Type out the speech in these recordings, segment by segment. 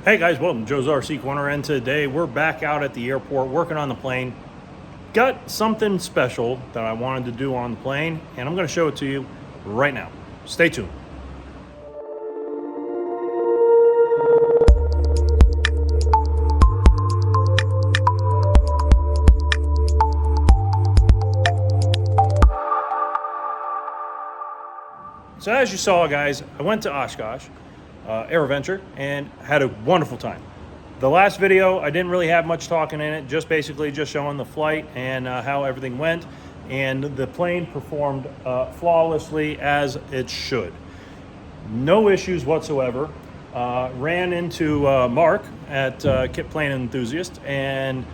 Hey guys, welcome to Joe's RC Corner, and today we're back out at the airport working on the plane. Got something special that I wanted to do on the plane, and I'm going to show it to you right now. Stay tuned. So as you saw, guys, I went to Oshkosh AirVenture and had a wonderful time. The last video, I didn't really have much talking in it, just basically just showing the flight and how everything went, and the plane performed flawlessly as it should. No issues whatsoever. Ran into Mark at Kit Plane Enthusiast and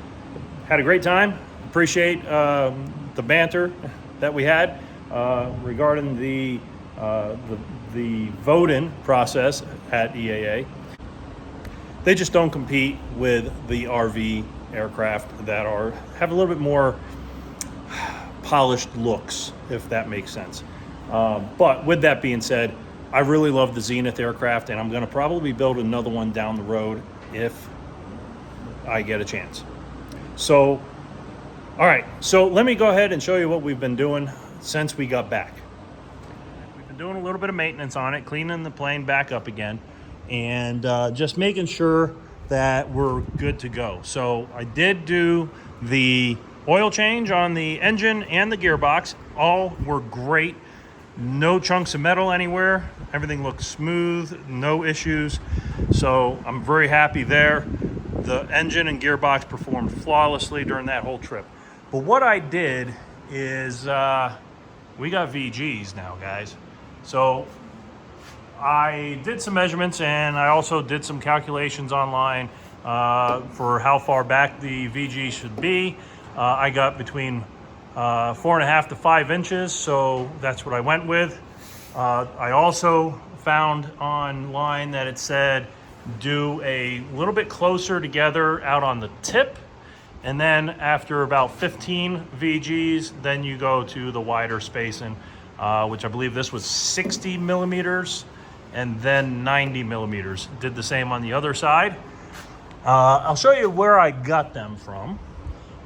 had a great time. Appreciate the banter that we had regarding the vote-in process at EAA. They just don't compete with the RV aircraft that have a little bit more polished looks, if that makes sense. But with that being said, I really love the Zenith aircraft, and I'm going to probably build another one down the road if I get a chance. So, all right, so let me go ahead and show you what we've been doing since we got back. Doing a little bit of maintenance on it, cleaning the plane back up again, and just making sure that we're good to go. So I did do the oil change on the engine and the gearbox. All were great. No chunks of metal anywhere. Everything looks smooth, no issues. So I'm very happy there. The engine and gearbox performed flawlessly during that whole trip. But what I did is we got VGs now, guys. So I did some measurements, and I also did some calculations online for how far back the VG should be. I got between 4.5 to 5 inches, so that's what I went with. I also found online that it said do a little bit closer together out on the tip, and then after about 15 VGs, then you go to the wider spacing. Which I believe this was 60 millimeters and then 90 millimeters. Did the same on the other side. I'll show you where I got them from.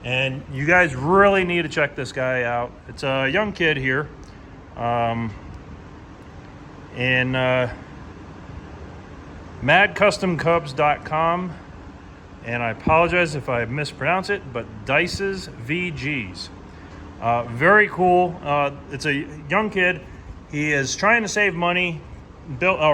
And you guys really need to check this guy out. It's a young kid here in madcustomcubs.com. And I apologize if I mispronounce it, but Dyce's VGs. Very cool. It's a young kid. He is trying to save money,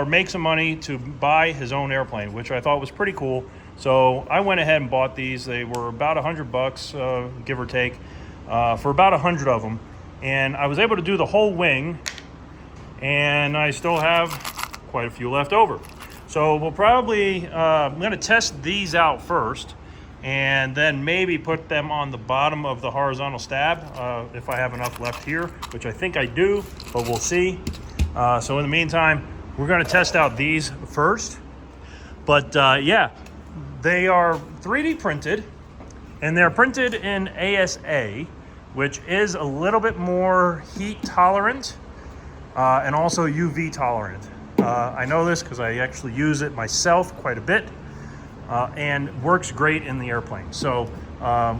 make some money to buy his own airplane, which I thought was pretty cool. So I went ahead and bought these. They were about $100, give or take, for about 100 of them. And I was able to do the whole wing, and I still have quite a few left over. So we'll probably, I'm going to test these out first, and then maybe put them on the bottom of the horizontal stab if I have enough left here, which I think I do, but we'll see. So in the meantime, we're going to test out these first. But yeah, they are 3D printed, and they're printed in ASA, which is a little bit more heat tolerant and also UV tolerant. I know this because I actually use it myself quite a bit. And works great in the airplane. So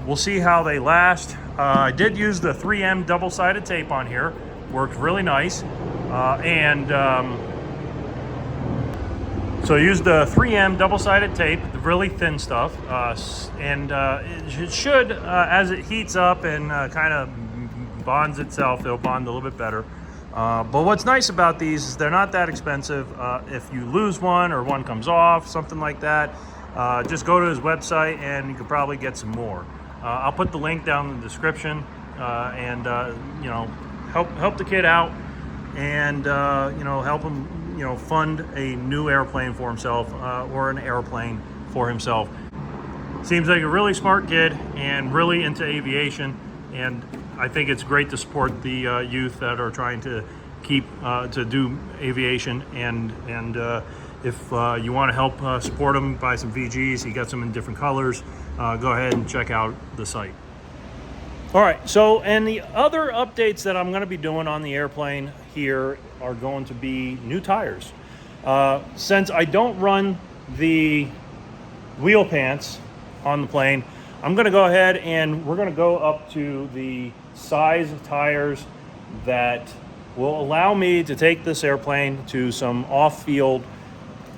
we'll see how they last. I did use the 3M double-sided tape on here. Worked really nice. So I used the 3M double-sided tape, the really thin stuff. It should, as it heats up and kind of bonds itself, it'll bond a little bit better. But what's nice about these is they're not that expensive. If you lose one or one comes off, something like that, just go to his website and you could probably get some more. I'll put the link down in the description, and you know, help the kid out, and you know, help him, you know, fund a new airplane for himself, or an airplane for himself. Seems like a really smart kid and really into aviation, and I think it's great to support the youth that are trying to keep to do aviation, and if you want to help support him, buy some VGs. He got some in different colors. Go ahead and check out the site. All right, so, and the other updates that I'm going to be doing on the airplane here are going to be new tires. Since I don't run the wheel pants on the plane. I'm going to go ahead and we're going to go up to the size of tires that will allow me to take this airplane to some off-field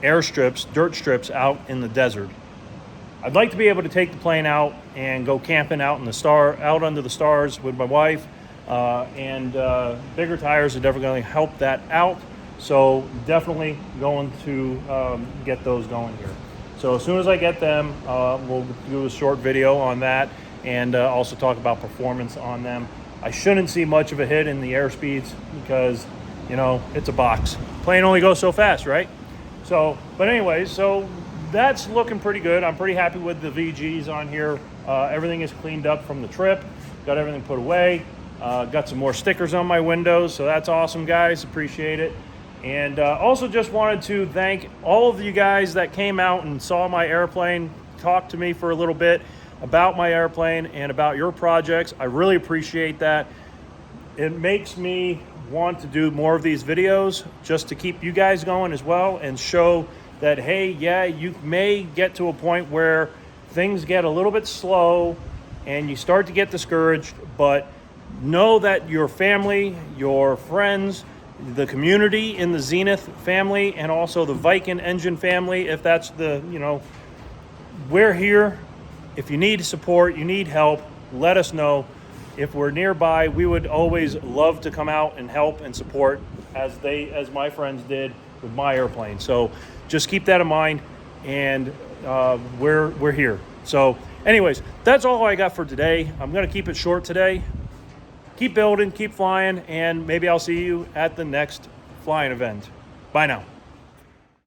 airstrips, dirt strips out in the desert. I'd like to be able to take the plane out and go camping out under the stars with my wife, and bigger tires are definitely going to help that out. So definitely going to get those going here. So as soon as I get them, we'll do a short video on that and also talk about performance on them. I shouldn't see much of a hit in the airspeeds because, you know, it's a box. Plane only goes so fast, right? So, but anyways, so that's looking pretty good. I'm pretty happy with the VGs on here. Everything is cleaned up from the trip. Got everything put away. Got some more stickers on my windows, so that's awesome, guys. Appreciate it. And also just wanted to thank all of you guys that came out and saw my airplane, talked to me for a little bit about my airplane and about your projects. I really appreciate that. It makes me want to do more of these videos just to keep you guys going as well and show that, hey, yeah, you may get to a point where things get a little bit slow and you start to get discouraged, but know that your family, your friends, the community in the Zenith family, and also the Viking engine family, if that's the, you know, we're here. If you need support, you need help, let us know. If we're nearby, we would always love to come out and help and support as my friends did with my airplane. So just keep that in mind, and we're here. So anyways, that's all I got for today. I'm going to keep it short today. Keep building, keep flying, and maybe I'll see you at the next flying event. Bye now.